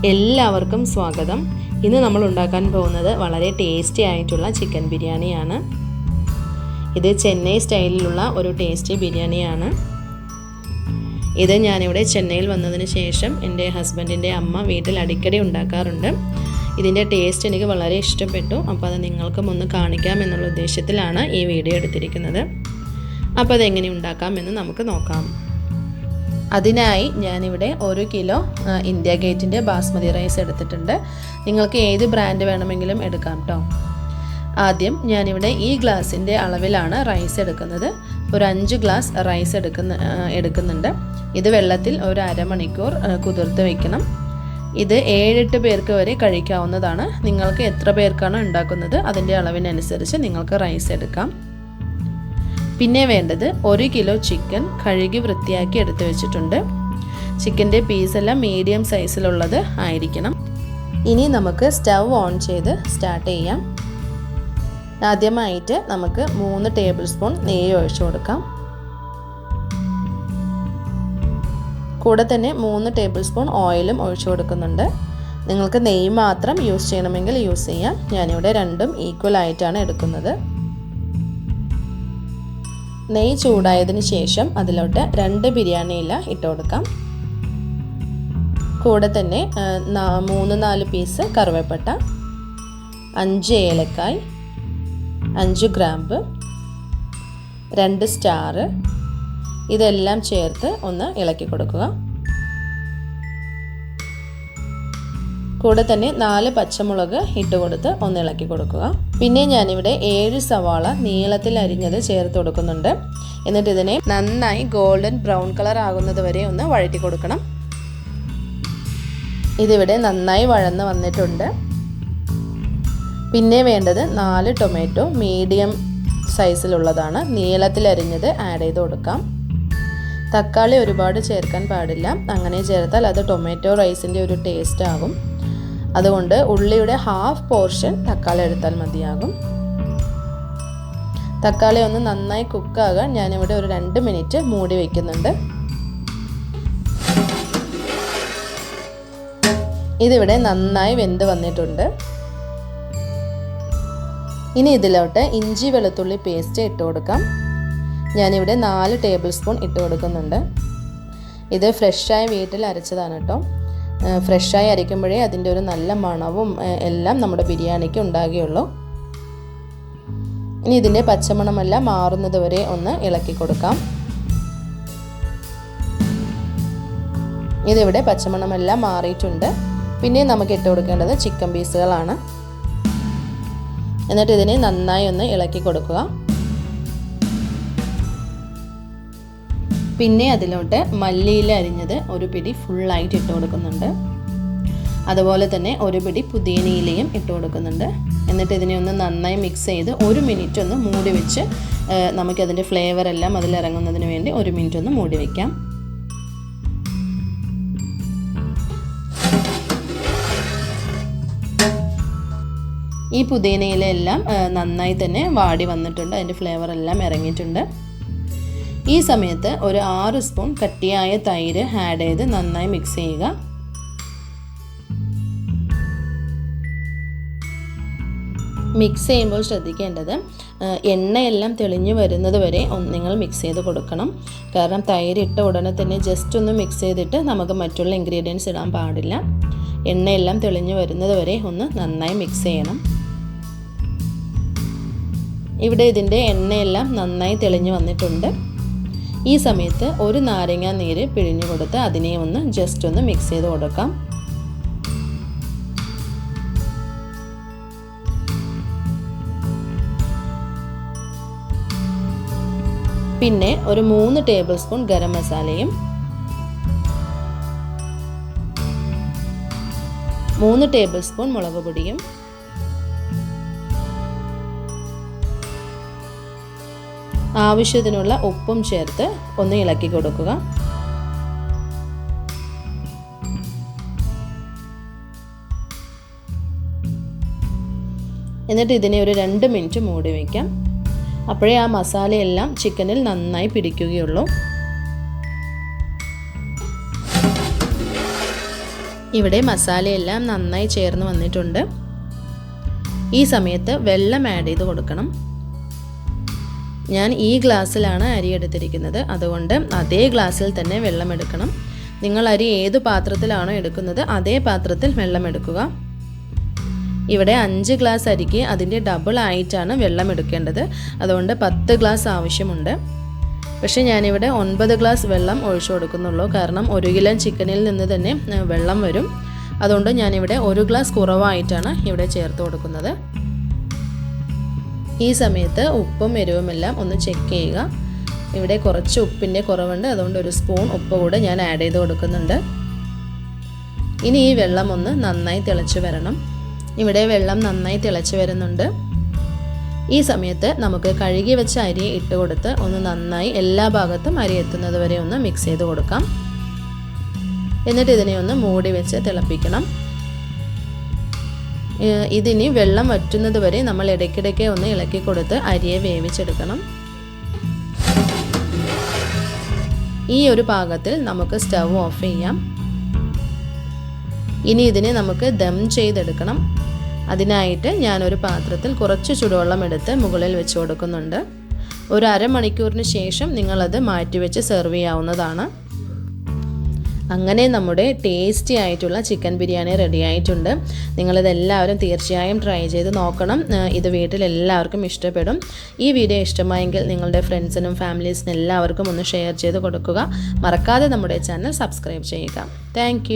എല്ലാവർക്കും സ്വാഗതം. ഇന്ന് നമ്മൾ ഉണ്ടാക്കാൻ പോകുന്നത് വളരെ ടേസ്റ്റി ആയിട്ടുള്ള ചിക്കൻ ബിരിയാണിയാണ്. ഇത് ചെന്നൈ സ്റ്റൈലിലുള്ള ഒരു ടേസ്റ്റി ബിരിയാണിയാണ്. ഇത് ഞാനിവിടെ ചെന്നൈയിൽ വന്നതിന് ശേഷം എൻ്റെ ഹസ്ബൻഡിൻ്റെ അമ്മ വീട്ടിൽ അടിക്കടി ഉണ്ടാക്കാറുണ്ട്. ഇതിൻ്റെ ടേസ്റ്റ് എനിക്ക് വളരെ ഇഷ്ടപ്പെട്ടു. അപ്പോൾ അത് നിങ്ങൾക്കും ഒന്ന് കാണിക്കാം എന്നുള്ള ഉദ്ദേശത്തിലാണ് ഈ വീഡിയോ എടുത്തിരിക്കുന്നത്. അപ്പോൾ അതെങ്ങനെ ഉണ്ടാക്കാമെന്ന് നമുക്ക് നോക്കാം. അതിനായി ഞാനിവിടെ 1 കിലോ ഇന്ത്യ ഗേറ്റിൻ്റെ ബാസ്മതി റൈസ് എടുത്തിട്ടുണ്ട്. നിങ്ങൾക്ക് ഏത് ബ്രാൻഡ് വേണമെങ്കിലും എടുക്കാം കേട്ടോ. ആദ്യം ഞാനിവിടെ ഈ ഗ്ലാസിൻ്റെ അളവിലാണ് റൈസ് എടുക്കുന്നത്. ഒരു 5 ഗ്ലാസ് റൈസ് എടുക്കുന്നുണ്ട്. ഇത് വെള്ളത്തിൽ ഒരു അരമണിക്കൂർ കുതിർത്ത് വയ്ക്കണം. ഇത് 7-8 പേർക്ക് വരെ കഴിക്കാവുന്നതാണ്. നിങ്ങൾക്ക് എത്ര പേർക്കാണ് ഉണ്ടാക്കുന്നത് അതിൻ്റെ അളവിനനുസരിച്ച് നിങ്ങൾക്ക് റൈസ് എടുക്കാം. പിന്നെ വേണ്ടത് 1 കിലോ ചിക്കൻ കഴുകി വൃത്തിയാക്കി എടുത്തു വെച്ചിട്ടുണ്ട്. ചിക്കൻ്റെ പീസെല്ലാം മീഡിയം സൈസിലുള്ളത് ആയിരിക്കണം. ഇനി നമുക്ക് സ്റ്റവ് ഓൺ ചെയ്ത് സ്റ്റാർട്ട് ചെയ്യാം. ആദ്യമായിട്ട് നമുക്ക് 3 ടേബിൾ സ്പൂൺ നെയ്യ് ഒഴിച്ചു കൊടുക്കാം. കൂടെ തന്നെ 3 ടേബിൾ സ്പൂൺ ഓയിലും ഒഴിച്ചു കൊടുക്കുന്നുണ്ട്. നിങ്ങൾക്ക് നെയ്യ് മാത്രം യൂസ് ചെയ്യണമെങ്കിൽ യൂസ് ചെയ്യാം. ഞാനിവിടെ രണ്ടും ഈക്വൽ ആയിട്ടാണ് എടുക്കുന്നത്. നെയ്യ് ചൂടായതിനു ശേഷം അതിലോട്ട് 2 ബിരിയാണി ഇല ഇട്ട് കൊടുക്കാം. കൂടെ തന്നെ 3-4 പീസ് കറുവപ്പട്ട, 5 ഏലക്കായ്, 5 ഗ്രാമ്പ്, 2 സ്റ്റാർ, ഇതെല്ലാം ചേർത്ത് ഒന്ന് ഇളക്കി കൊടുക്കുക. കൂടെ തന്നെ 4 പച്ചമുളക് ഇട്ട് കൊടുത്ത് ഒന്ന് ഇളക്കി കൊടുക്കുക. പിന്നെ ഞാനിവിടെ 7 സവാള നീളത്തിൽ അരിഞ്ഞത് ചേർത്ത് കൊടുക്കുന്നുണ്ട്. എന്നിട്ട് ഇതിനെ നന്നായി ഗോൾഡൻ ബ്രൗൺ കളർ ആകുന്നത് വരെ ഒന്ന് വഴറ്റി കൊടുക്കണം. ഇതിവിടെ നന്നായി വഴന്ന് വന്നിട്ടുണ്ട്. പിന്നെ വേണ്ടത് 4 ടൊമാറ്റോ മീഡിയം സൈസിലുള്ളതാണ്. നീളത്തിൽ അരിഞ്ഞത് ആഡ് ചെയ്ത് കൊടുക്കാം. തക്കാളി ഒരുപാട് ചേർക്കാൻ പാടില്ല. അങ്ങനെ ചേർത്താൽ അത് ടൊമാറ്റോ റൈസിൻ്റെ ഒരു ടേസ്റ്റ് ആകും. അതുകൊണ്ട് ഉള്ളിയുടെ ഹാഫ് പോർഷൻ തക്കാളി എടുത്താൽ മതിയാകും. തക്കാളി ഒന്ന് നന്നായി കുക്കാകാൻ ഞാനിവിടെ ഒരു 2 മിനിറ്റ് മൂടി വയ്ക്കുന്നുണ്ട്. ഇതിവിടെ നന്നായി വെന്ത് വന്നിട്ടുണ്ട്. ഇനി ഇതിലോട്ട് ഇഞ്ചി വെളുത്തുള്ളി പേസ്റ്റ് ഇട്ട് കൊടുക്കാം. ഞാനിവിടെ 4 ടേബിൾ സ്പൂൺ ഇട്ട് കൊടുക്കുന്നുണ്ട്. ഇത് ഫ്രഷായി വീട്ടിൽ അരച്ചതാണ് കേട്ടോ. ഫ്രഷായി അരയ്ക്കുമ്പോഴേ അതിൻ്റെ ഒരു നല്ല മണവും എല്ലാം നമ്മുടെ ബിരിയാണിക്ക് ഉണ്ടാകുകയുള്ളൂ. ഇനി ഇതിൻ്റെ പച്ചമണമെല്ലാം മാറുന്നത് വരെ ഒന്ന് ഇളക്കി കൊടുക്കാം. ഇതിവിടെ പച്ചമണമെല്ലാം മാറിയിട്ടുണ്ട്. പിന്നെ നമുക്ക് ഇട്ട് കൊടുക്കേണ്ടത് ചിക്കൻ പീസുകളാണ്. എന്നിട്ട് ഇതിനെ നന്നായി ഒന്ന് ഇളക്കി കൊടുക്കുക. പിന്നെ അതിലോട്ട് മല്ലിയില അരിഞ്ഞത് ഒരു പിടി ഫുള്ളായിട്ട് ഇട്ട് കൊടുക്കുന്നുണ്ട്. അതുപോലെ തന്നെ ഒരു പിടി പുതിനയിലയും ഇട്ട് കൊടുക്കുന്നുണ്ട്. എന്നിട്ട് ഇതിനെ ഒന്ന് നന്നായി മിക്സ് ചെയ്ത് 1 മിനിറ്റ് ഒന്ന് മൂടി വെച്ച് നമുക്കതിൻ്റെ ഫ്ലേവർ എല്ലാം അതിലിറങ്ങുന്നതിന് വേണ്ടി 1 മിനിറ്റ് ഒന്ന് മൂടി വയ്ക്കാം. ഈ പുതിനയില എല്ലാം നന്നായി തന്നെ വാടി വന്നിട്ടുണ്ട്. അതിൻ്റെ ഫ്ലേവർ എല്ലാം ഇറങ്ങിയിട്ടുണ്ട്. ഈ സമയത്ത് ഒരു 6 സ്പൂൺ കട്ടിയായ തൈര് ആഡ് ചെയ്ത് നന്നായി മിക്സ് ചെയ്യുക. മിക്സ് ചെയ്യുമ്പോൾ ശ്രദ്ധിക്കേണ്ടത് എണ്ണയെല്ലാം തെളിഞ്ഞു വരുന്നത് വരെ നിങ്ങൾ മിക്സ് ചെയ്ത് കൊടുക്കണം. കാരണം തൈര് ഇട്ട ഉടനെ തന്നെ ജസ്റ്റ് ഒന്ന് മിക്സ് ചെയ്തിട്ട് നമുക്ക് മറ്റുള്ള ഇൻഗ്രീഡിയൻസ് ഇടാൻ പാടില്ല. എണ്ണയെല്ലാം തെളിഞ്ഞു വരുന്നത് വരെ ഒന്ന് നന്നായി മിക്സ് ചെയ്യണം. ഇവിടെ ഇതിൻ്റെ എണ്ണയെല്ലാം നന്നായി തെളിഞ്ഞു വന്നിട്ടുണ്ട്. ഈ സമയത്ത് ഒരു നാരങ്ങ നീര് പിഴിഞ്ഞു കൊടുത്ത് അതിനെ ഒന്ന് ജസ്റ്റ് ഒന്ന് മിക്സ് ചെയ്ത് കൊടുക്കാം. പിന്നെ ഒരു 3 ടേബിൾ സ്പൂൺ ഗരം മസാലയും 3 ടേബിൾ സ്പൂൺ മുളക് പൊടിയും ആവശ്യത്തിനുള്ള ഉപ്പും ചേർത്ത് ഒന്ന് ഇളക്കി കൊടുക്കുക. എന്നിട്ട് ഇതിനെ ഒരു 2 മിനിറ്റ് മൂടി വയ്ക്കാം. അപ്പോഴേ ആ മസാലയെല്ലാം ചിക്കനിൽ നന്നായി പിടിക്കുകയുള്ളൂ. ഇവിടെ മസാലയെല്ലാം നന്നായി ചേർന്ന് വന്നിട്ടുണ്ട്. ഈ സമയത്ത് വെള്ളം ആഡ് ചെയ്ത് കൊടുക്കണം. ഞാൻ ഈ ഗ്ലാസ്സിലാണ് അരി എടുത്തിരിക്കുന്നത്, അതുകൊണ്ട് അതേ ഗ്ലാസ്സിൽ തന്നെ വെള്ളം എടുക്കണം. നിങ്ങൾ അരി ഏത് പാത്രത്തിലാണോ എടുക്കുന്നത് അതേ പാത്രത്തിൽ വെള്ളം എടുക്കുക. ഇവിടെ 5 ഗ്ലാസ് അരിക്ക് അതിൻ്റെ ഡബിൾ ആയിട്ടാണ് വെള്ളം എടുക്കേണ്ടത്, അതുകൊണ്ട് 10 ഗ്ലാസ് ആവശ്യമുണ്ട്. പക്ഷേ ഞാനിവിടെ 9 ഗ്ലാസ് വെള്ളം ഒഴിച്ചു കൊടുക്കുന്നുള്ളൂ, കാരണം 1 കിലോ ചിക്കനിൽ നിന്ന് തന്നെ വെള്ളം വരും. അതുകൊണ്ട് ഞാനിവിടെ 1 ഗ്ലാസ് കുറവായിട്ടാണ് ഇവിടെ ചേർത്ത് കൊടുക്കുന്നത്. ഈ സമയത്ത് ഉപ്പും എരിവുമെല്ലാം ഒന്ന് ചെക്ക് ചെയ്യുക. ഇവിടെ കുറച്ച് ഉപ്പിൻ്റെ കുറവുണ്ട്, അതുകൊണ്ട് 1 സ്പൂൺ ഉപ്പ് കൂടെ ഞാൻ ആഡ് ചെയ്ത് കൊടുക്കുന്നുണ്ട്. ഇനി ഈ വെള്ളം ഒന്ന് നന്നായി തിളച്ച് വരണം. ഇവിടെ വെള്ളം നന്നായി തിളച്ച് വരുന്നുണ്ട്. ഈ സമയത്ത് നമുക്ക് കഴുകി വെച്ച അരി ഇട്ട് കൊടുത്ത് ഒന്ന് നന്നായി എല്ലാ ഭാഗത്തും അരി എത്തുന്നത് വരെ ഒന്ന് മിക്സ് ചെയ്ത് കൊടുക്കാം. എന്നിട്ട് ഇതിനെ ഒന്ന് മൂടി വെച്ച് തിളപ്പിക്കണം. ഇതിനി വെള്ളം വറ്റുന്നത് വരെ നമ്മൾ ഇടയ്ക്കിടയ്ക്ക് ഒന്ന് ഇളക്കി കൊടുത്ത് അരിയെ വേവിച്ചെടുക്കണം. ഈ ഒരു പാകത്തിൽ നമുക്ക് സ്റ്റവ് ഓഫ് ചെയ്യാം. ഇനി ഇതിനെ നമുക്ക് ദം ചെയ്തെടുക്കണം. അതിനായിട്ട് ഞാനൊരു പാത്രത്തിൽ കുറച്ച് ചൂടുവെള്ളം എടുത്ത് മുകളിൽ വെച്ച് കൊടുക്കുന്നുണ്ട്. ഒരു അരമണിക്കൂറിന് ശേഷം നിങ്ങളത് മാറ്റിവെച്ച് സെർവ് ചെയ്യാവുന്നതാണ്. അങ്ങനെ നമ്മുടെ ടേസ്റ്റി ആയിട്ടുള്ള ചിക്കൻ ബിരിയാണി റെഡി ആയിട്ടുണ്ട്. നിങ്ങളിതെല്ലാവരും തീർച്ചയായും ട്രൈ ചെയ്ത് നോക്കണം. ഇത് വീട്ടിൽ എല്ലാവർക്കും ഇഷ്ടപ്പെടും. ഈ വീഡിയോ ഇഷ്ടമായെങ്കിൽ നിങ്ങളുടെ ഫ്രണ്ട്സിനും ഫാമിലീസിനും എല്ലാവർക്കും ഒന്ന് ഷെയർ ചെയ്ത് കൊടുക്കുക. മറക്കാതെ നമ്മുടെ ചാനൽ സബ്സ്ക്രൈബ് ചെയ്യുക. താങ്ക്